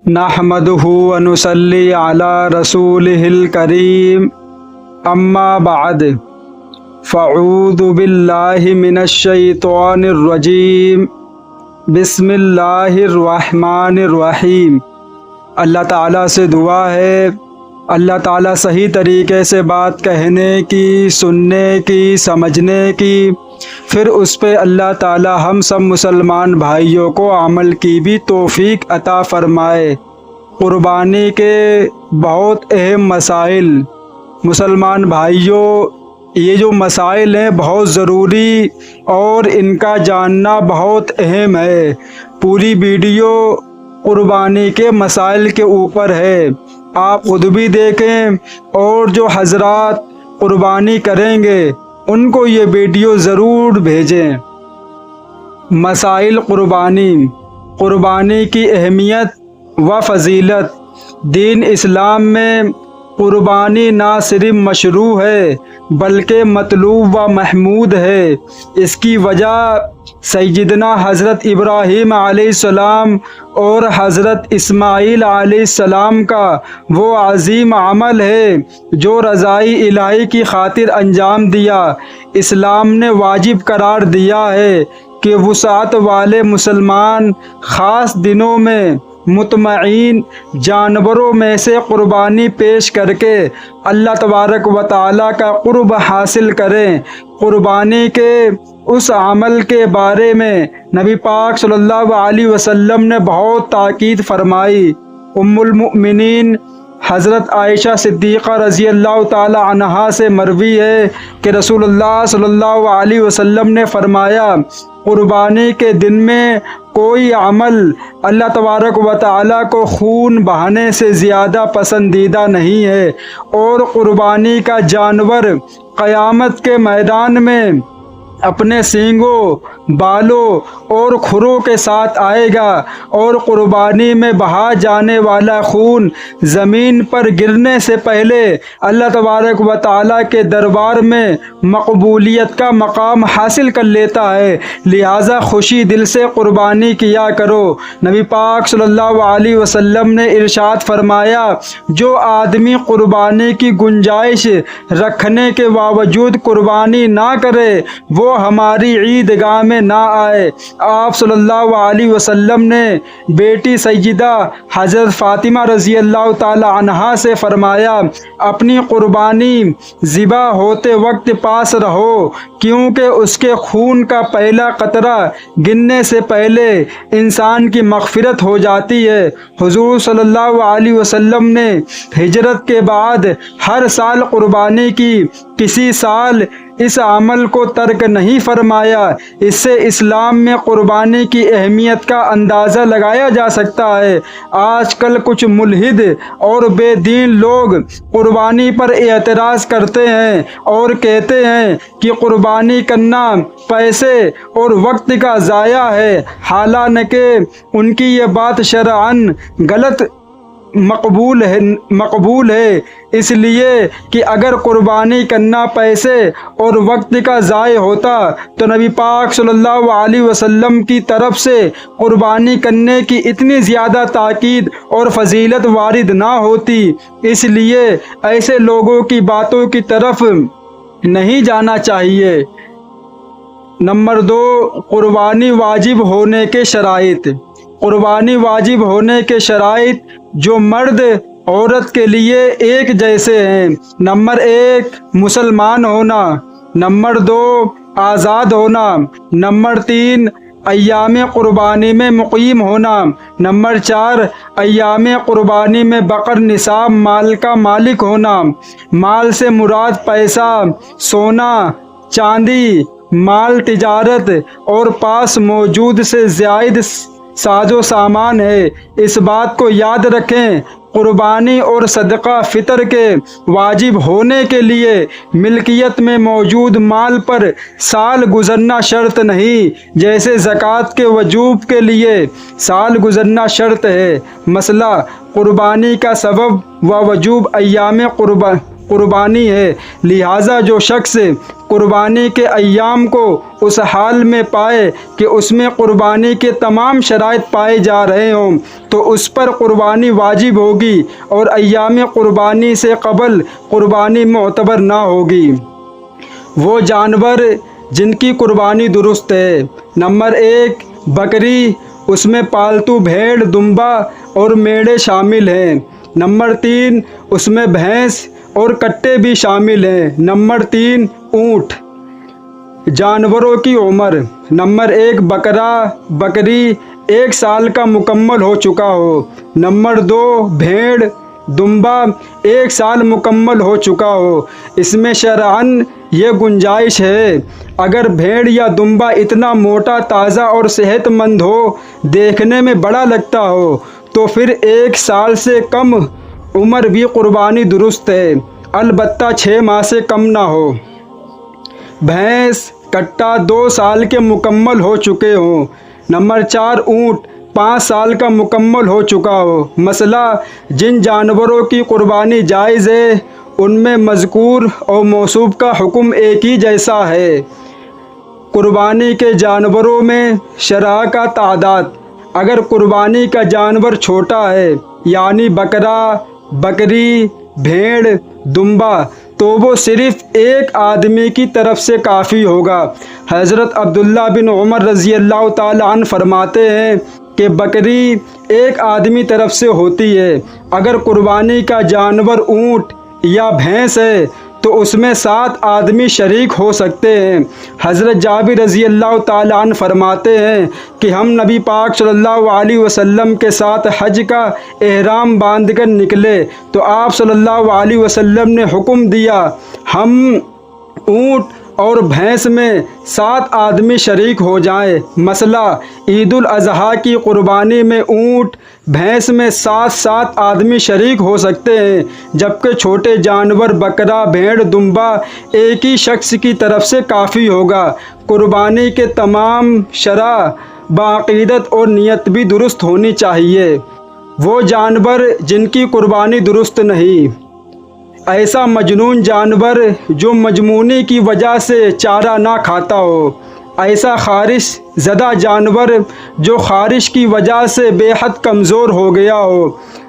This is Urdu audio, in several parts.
نحمدہ ونصلی علی رسولہ الکریم اما بعد فاعوذ باللہ من الشیطان الرجیم بسم اللہ الرحمن الرحیم۔ اللہ تعالیٰ سے دعا ہے اللہ تعالیٰ صحیح طریقے سے بات کہنے کی، سننے کی، سمجھنے کی، پھر اس پہ اللہ تعالیٰ ہم سب مسلمان بھائیوں کو عمل کی بھی توفیق عطا فرمائے۔ قربانی کے بہت اہم مسائل، مسلمان بھائیوں یہ جو مسائل ہیں بہت ضروری اور ان کا جاننا بہت اہم ہے۔ پوری ویڈیو قربانی کے مسائل کے اوپر ہے، آپ خود بھی دیکھیں اور جو حضرات قربانی کریں گے ان کو یہ ویڈیو ضرور بھیجیں۔ مسائل قربانی کی اہمیت و فضیلت۔ دین اسلام میں قربانی نہ صرف مشروع ہے بلکہ مطلوب و محمود ہے۔ اس کی وجہ سیدنا حضرت ابراہیم علیہ السلام اور حضرت اسماعیل علیہ السلام کا وہ عظیم عمل ہے جو رضائی الہی کی خاطر انجام دیا۔ اسلام نے واجب قرار دیا ہے کہ وسعت والے مسلمان خاص دنوں میں مطمئن جانوروں میں سے قربانی پیش کر کے اللہ تبارک و تعالیٰ کا قرب حاصل کریں۔ قربانی کے اس عمل کے بارے میں نبی پاک صلی اللہ علیہ وسلم نے بہت تاکید فرمائی۔ ام المؤمنین حضرت عائشہ صدیقہ رضی اللہ تعالی عنہا سے مروی ہے کہ رسول اللہ صلی اللہ علیہ وسلم نے فرمایا، قربانی کے دن میں کوئی عمل اللہ تبارک و تعالیٰ کو خون بہانے سے زیادہ پسندیدہ نہیں ہے، اور قربانی کا جانور قیامت کے میدان میں اپنے سینگوں، بالوں اور کھروں کے ساتھ آئے گا، اور قربانی میں بہا جانے والا خون زمین پر گرنے سے پہلے اللہ تبارک و تعالیٰ کے دربار میں مقبولیت کا مقام حاصل کر لیتا ہے۔ لہٰذا خوشی دل سے قربانی کیا کرو۔ نبی پاک صلی اللہ علیہ وسلم نے ارشاد فرمایا، جو آدمی قربانی کی گنجائش رکھنے کے باوجود قربانی نہ کرے وہ ہماری عیدگاہ میں نہ آئے۔ آپ صلی اللہ علیہ وسلم نے بیٹی سیدہ حضرت فاطمہ رضی اللہ تعالی عنہا سے فرمایا، اپنی قربانی ذبح ہوتے وقت پاس رہو، کیونکہ اس کے خون کا پہلا قطرہ گرنے سے پہلے انسان کی مغفرت ہو جاتی ہے۔ حضور صلی اللہ علیہ وسلم نے ہجرت کے بعد ہر سال قربانی کی، کسی سال اس عمل کو ترک نہیں فرمایا۔ اس سے اسلام میں قربانی کی اہمیت کا اندازہ لگایا جا سکتا ہے۔ آج کل کچھ ملحد اور بے دین لوگ قربانی پر اعتراض کرتے ہیں اور کہتے ہیں کہ قربانی کرنا پیسے اور وقت کا ضائع ہے، حالانکہ ان کی یہ بات شرعاً غلط مقبول ہے، اس لیے کہ اگر قربانی کرنا پیسے اور وقت کا ضائع ہوتا تو نبی پاک صلی اللہ علیہ وسلم کی طرف سے قربانی کرنے کی اتنی زیادہ تاکید اور فضیلت وارد نہ ہوتی۔ اس لیے ایسے لوگوں کی باتوں کی طرف نہیں جانا چاہیے۔ نمبر 2، قربانی واجب ہونے کے شرائط۔ قربانی واجب ہونے کے شرائط جو مرد عورت کے لیے ایک جیسے ہیں۔ نمبر 1، مسلمان ہونا۔ نمبر 2، آزاد ہونا۔ نمبر 3، ایام قربانی میں مقیم ہونا۔ نمبر 4، ایام قربانی میں بقر نصاب مال کا مالک ہونا۔ مال سے مراد پیسہ، سونا، چاندی، مال تجارت اور پاس موجود سے زائد ساز و سامان ہے۔ اس بات کو یاد رکھیں، قربانی اور صدقہ فطر کے واجب ہونے کے لیے ملکیت میں موجود مال پر سال گزرنا شرط نہیں، جیسے زکوٰۃ کے وجوب کے لیے سال گزرنا شرط ہے۔ مسئلہ قربانی کا سبب و وجوب۔ ایام قربانی ہے، لہٰذا جو شخص قربانی کے ایام کو اس حال میں پائے کہ اس میں قربانی کے تمام شرائط پائے جا رہے ہوں تو اس پر قربانی واجب ہوگی اور ایام قربانی سے قبل قربانی معتبر نہ ہوگی۔ وہ جانور جن کی قربانی درست ہے: نمبر 1 بکری، اس میں پالتو بھیڑ، دمبا اور میڑے شامل ہیں۔ نمبر 3 اس میں بھینس اور کٹے بھی شامل ہیں۔ نمبر 3 اونٹ۔ جانوروں کی عمر: نمبر 1 بکرا بکری 1 سال کا مکمل ہو چکا ہو۔ نمبر 2 بھیڑ دمبا 1 سال مکمل ہو چکا ہو۔ اس میں شرعاً یہ گنجائش ہے، اگر بھیڑ یا دمبا اتنا موٹا، تازہ اور صحت مند ہو، دیکھنے میں بڑا لگتا ہو، تو پھر 1 سال سے کم عمر بھی قربانی درست ہے، البتہ 6 ماہ سے کم نہ ہو۔ بھینس کٹا 2 سال کے مکمل ہو چکے ہوں۔ نمبر 4 اونٹ 5 سال کا مکمل ہو چکا ہو۔ مسئلہ: جن جانوروں کی قربانی جائز ہے ان میں مذکور اور موصوف کا حکم ایک ہی جیسا ہے۔ قربانی کے جانوروں میں شرع کا تعداد: اگر قربانی کا جانور چھوٹا ہے یعنی بکرا بکری بھیڑ دمبا تو وہ صرف 1 آدمی کی طرف سے کافی ہوگا۔ حضرت عبداللہ بن عمر رضی اللہ تعالیٰ عنہ فرماتے ہیں کہ بکری 1 آدمی طرف سے ہوتی ہے۔ اگر قربانی کا جانور اونٹ یا بھینس ہے تو اس میں 7 آدمی شریک ہو سکتے ہیں۔ حضرت جابر رضی اللہ تعالیٰ عنہ فرماتے ہیں کہ ہم نبی پاک صلی اللہ علیہ وسلم کے ساتھ حج کا احرام باندھ کر نکلے تو آپ صلی اللہ علیہ وسلم نے حکم دیا ہم اونٹ اور بھینس میں 7 آدمی شریک ہو جائیں۔ مسئلہ: عید الاضحیٰ کی قربانی میں اونٹ بھینس میں 7 آدمی شریک ہو سکتے ہیں، جبکہ چھوٹے جانور بکرا بھیڑ دمبا ایک ہی شخص کی طرف سے کافی ہوگا۔ قربانی کے تمام شرع بعقیدت اور نیت بھی درست ہونی چاہیے۔ وہ جانور جن کی قربانی درست نہیں: ایسا مجنون جانور جو مجمونی کی وجہ سے چارہ نہ کھاتا ہو، ایسا خارش زدہ جانور جو خارش کی وجہ سے بے حد کمزور ہو گیا ہو،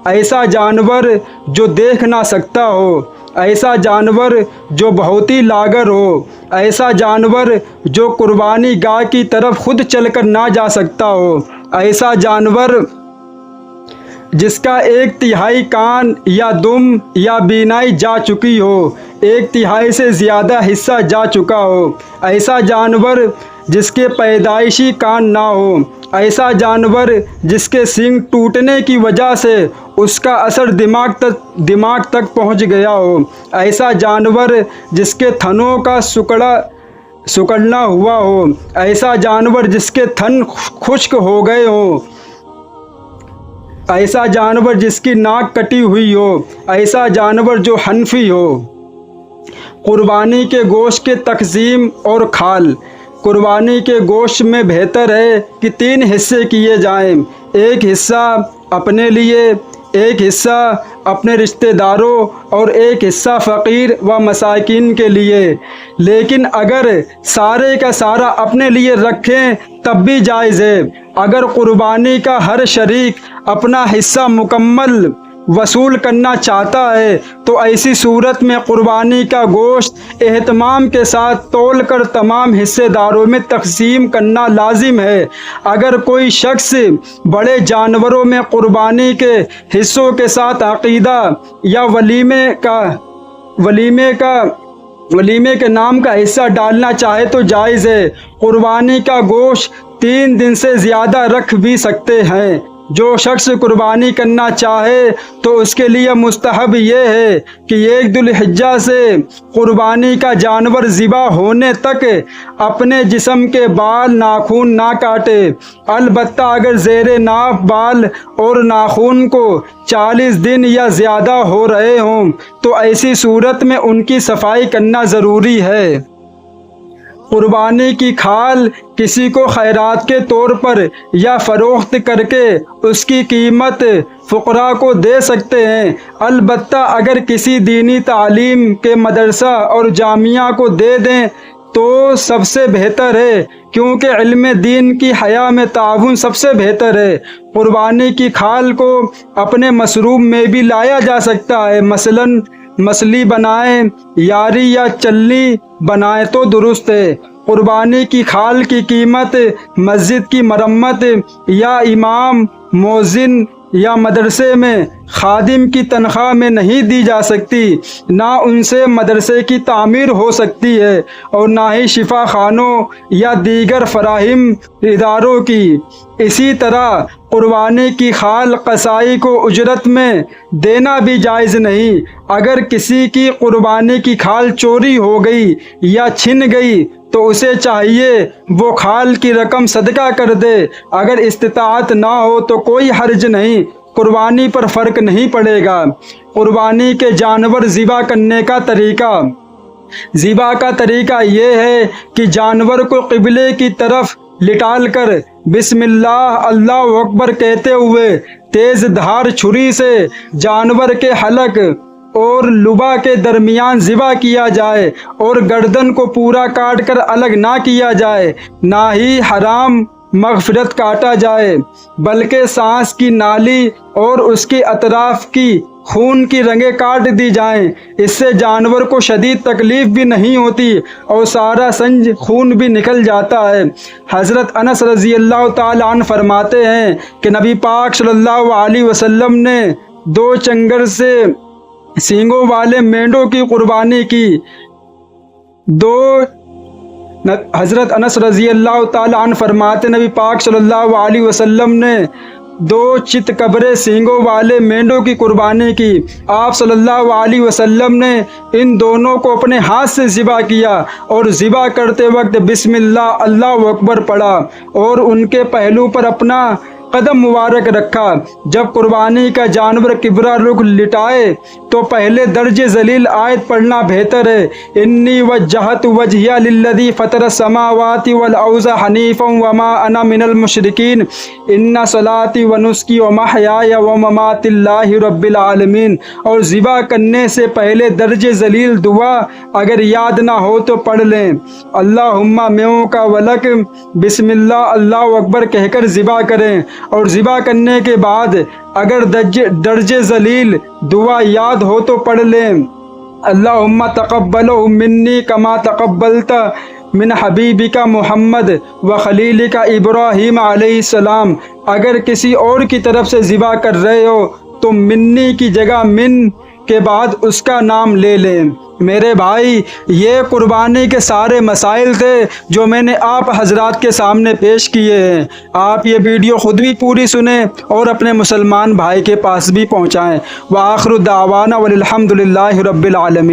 ایسا جانور جو دیکھ نہ سکتا ہو، ایسا جانور جو بہت ہی لاغر ہو، ایسا جانور جو قربانی گاہ کی طرف خود چل کر نہ جا سکتا ہو، ایسا جانور جس کا 1/3 کان یا دم یا بینائی جا چکی ہو، 1/3 سے زیادہ حصہ جا چکا ہو، ایسا جانور جس کے پیدائشی کان نہ ہو، ایسا جانور جس کے سینگ ٹوٹنے کی وجہ سے اس کا اثر دماغ تک پہنچ گیا ہو، ایسا جانور جس کے تھنوں کا سکڑنا ہوا ہو، ایسا جانور جس کے تھن خشک ہو گئے ہوں، ایسا جانور جس کی ناک کٹی ہوئی ہو، ایسا جانور جو حنفی ہو۔ قربانی کے گوشت کے تقسیم اور کھال: قربانی کے گوشت میں بہتر ہے کہ 3 حصے کیے جائیں، 1 حصہ اپنے لیے، 1 حصہ اپنے رشتہ داروں اور 1 حصہ فقیر و مساکین کے لیے، لیکن اگر سارے کا سارا اپنے لیے رکھیں تب بھی جائز ہے۔ اگر قربانی کا ہر شریک اپنا حصہ مکمل وصول کرنا چاہتا ہے تو ایسی صورت میں قربانی کا گوشت اہتمام کے ساتھ تول کر تمام حصے داروں میں تقسیم کرنا لازم ہے۔ اگر کوئی شخص بڑے جانوروں میں قربانی کے حصوں کے ساتھ عقیدہ یا ولیمے کے نام کا حصہ ڈالنا چاہے تو جائز ہے۔ قربانی کا گوشت 3 دن سے زیادہ رکھ بھی سکتے ہیں۔ جو شخص قربانی کرنا چاہے تو اس کے لیے مستحب یہ ہے کہ 1 ذو الحجہ سے قربانی کا جانور ذبح ہونے تک اپنے جسم کے بال ناخن نہ کاٹے، البتہ اگر زیر ناف بال اور ناخن کو 40 دن یا زیادہ ہو رہے ہوں تو ایسی صورت میں ان کی صفائی کرنا ضروری ہے۔ قربانی کی کھال کسی کو خیرات کے طور پر یا فروخت کر کے اس کی قیمت فقراء کو دے سکتے ہیں۔ البتہ اگر کسی دینی تعلیم کے مدرسہ اور جامعہ کو دے دیں تو سب سے بہتر ہے، کیونکہ علم دین کی حیا میں تعاون سب سے بہتر ہے۔ قربانی کی کھال کو اپنے مصروف میں بھی لایا جا سکتا ہے، مثلاً مچھلی بنائیں، یاری یا چلنی بنائیں تو درست ہے۔ قربانی کی کھال کی قیمت مسجد کی مرمت یا امام، مؤذن یا مدرسے میں خادم کی تنخواہ میں نہیں دی جا سکتی، نہ ان سے مدرسے کی تعمیر ہو سکتی ہے اور نہ ہی شفا خانوں یا دیگر فراہم اداروں کی۔ اسی طرح قربانی کی کھال قصائی کو اجرت میں دینا بھی جائز نہیں۔ اگر کسی کی قربانی کی کھال چوری ہو گئی یا چھن گئی تو اسے چاہیے وہ کھال کی رقم صدقہ کر دے۔ اگر استطاعت نہ ہو تو کوئی حرج نہیں، قربانی پر فرق نہیں پڑے گا۔ قربانی کے جانور ذبح کرنے کا طریقہ۔ ذبح کا طریقہ یہ ہے کہ جانور کو قبلے کی طرف لٹال کر بسم اللہ اللہ اکبر کہتے ہوئے تیز دھار چھری سے جانور کے حلق اور لبا کے درمیان ذبح کیا جائے اور گردن کو پورا کاٹ کر الگ نہ کیا جائے، نہ ہی حرام مغفرت کاٹا جائے، بلکہ سانس کی نالی اور اس کے اطراف کی خون کی رگیں کاٹ دی جائیں۔ اس سے جانور کو شدید تکلیف بھی نہیں ہوتی اور سارا سنج خون بھی نکل جاتا ہے۔ حضرت انس رضی اللہ تعالی عنہ فرماتے ہیں کہ نبی پاک صلی اللہ علیہ وسلم نے 2 چنگر سے سینگوں والے مینڈوں کی قربانی کی۔ حضرت انس رضی اللہ تعالی عنہ فرماتے نبی پاک صلی اللہ علیہ وسلم نے 2 چت کبرے سینگوں والے مینڈوں کی قربانی کی۔ آپ صلی اللہ علیہ وسلم نے ان دونوں کو اپنے ہاتھ سے ذبح کیا اور ذبح کرتے وقت بسم اللہ اللہ اکبر پڑھا اور ان کے پہلو پر اپنا قدم مبارک رکھا۔ جب قربانی کا جانور قبلہ رخ لٹائے تو پہلے درج ذلیل آیت پڑھنا بہتر ہے۔ انی وجہت وجہی للذی فطر السماوات والارض حنیفا وما انا من المشرکین ان صلاتی ونسکی ومحیای ومماتی اللہ رب العالمین۔ اور ذبح کرنے سے پہلے درج ذلیل دعا اگر یاد نہ ہو تو پڑھ لیں۔ اللہم منک ولک بسم اللہ اللہ اکبر کہہ کر ذبح کریں اور ذبح کرنے کے بعد اگر درج ذلیل دعا یاد ہو تو پڑھ لیں۔ اللہم تقبلہ منی کما تقبلت من حبیبک محمد و خلیلک ابراہیم علیہ السلام۔ اگر کسی اور کی طرف سے ذبح کر رہے ہو تو منی کی جگہ من کے بعد اس کا نام لے لیں۔ میرے بھائی، یہ قربانی کے سارے مسائل تھے جو میں نے آپ حضرات کے سامنے پیش کیے ہیں۔ آپ یہ ویڈیو خود بھی پوری سنیں اور اپنے مسلمان بھائی کے پاس بھی پہنچائیں۔ وآخر دعوانا والحمد للہ رب العالمین۔